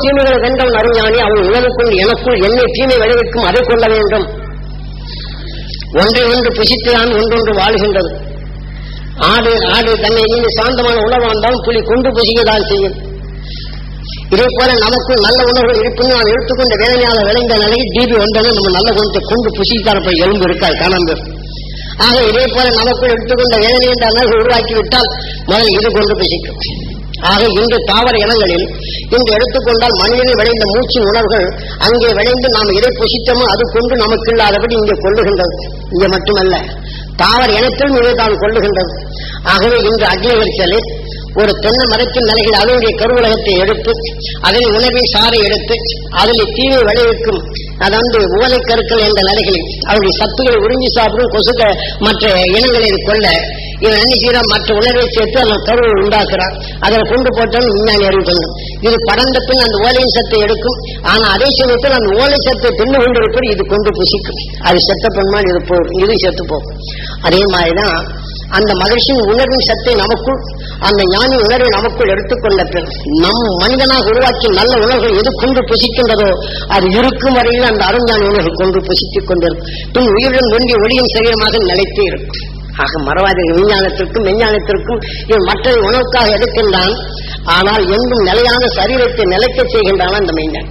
தீமைகளை வென்றவன் அருஞானி. அவன் உணவுக்குள் எனக்குள் என்னை தீமை விளைவிக்கும் அதை கொள்ள வேண்டும். ஒன்றை ஒன்று புசித்துதான் ஒன்றொன்று வாழுகின்றது. ஆடு தன்னை நீங்க சாந்தமான உணவாக இருந்தாலும் புலி கொண்டு புசிக்கதான் செய்யும். இதே போல நமக்குள் நல்ல உணர்வுகள் இருப்புன்னு நான் எடுத்துக்கொண்ட வேதனையால விளைந்த நிலையில் தீபி வந்தோன்னு நம்ம நல்ல குணத்தை கொண்டு புசித்தாரப்ப எலும்பு இருக்காது, காணாம. ஆக இதே போல நமக்குள் எடுத்துக்கொண்ட வேதனை என்ற உணர்வு உருவாக்கிவிட்டால் முதல் இது கொண்டு புசிக்கும். ஆக இன்று தாவர இனங்களில் இன்று எடுத்துக்கொண்டால் மனிதனில் விளைந்த மூச்சு உணர்வுகள் அங்கே விளைந்து நாம் இதை புசித்தமோ அது கொண்டு நமக்கு இல்லாதபடி இங்கே கொள்ளுகின்றது. இங்கே மட்டுமல்ல, தாவர இனத்திலும் இதை தான் கொள்ளுகின்றது. ஆகவே இன்று அக்னிவரிசலில் ஒரு தென்னை மரத்தின் நிலையில் அதனுடைய கருவுலகத்தை எடுத்து அதன் உணவின் சாறை எடுத்து அதில் தீமை விளைவிக்கும் அதாவது ஓலை கருக்கள் என்ற நிலைகளில் அவருடைய சத்துக்களை உறிஞ்சி சாப்பிடும் கொசுக்கள் மற்ற இனங்களில் கொள்ள இவன் என்ன செய்யறான், மற்ற உணர்வை சேர்த்து அதன் கருவை உண்டாக்குறான். அதில் கொண்டு போட்டாலும் விஞ்ஞானி அறிவிக்கணும். இது படர்ந்த பின் அந்த ஓலையின் சத்தை எடுக்கும். ஆனா அதே சமயத்தில் அந்த ஓலை சத்தை தின்னு கொண்டு இருப்பது இது கொண்டு புசிக்கும். அது செத்த பெண்மான் இது போகும், இது செத்து போகும். அதே மாதிரிதான் அந்த மகிழ்ச்சியின் உணர்வின் சத்தை நமக்குள், அந்த ஞானி உணர்வை நமக்குள் எடுத்துக்கொண்ட பின் நம் மனிதனாக உருவாக்கி நல்ல உணர்வுகள் எது கொண்டு புசிக்கின்றதோ அது இருக்கும் வரையில் அந்த அருஞானி உணர்வுகள் கொண்டு புசித்துக் கொண்டிருக்கும். பின் உயிருடன் ஒன்றிய ஒளியின் சரீரமாக நிலைத்தே இருக்கும். ஆக மறவாதிகள் விஞ்ஞானத்திற்கும் மெஞ்ஞானத்திற்கும் இவன் மற்றொரு உணவுக்காக எடுக்கின்றான். ஆனால் எங்கும் நிலையான சரீரத்தை நிலைக்க செய்கின்றான் அந்த மெய்ஞானி.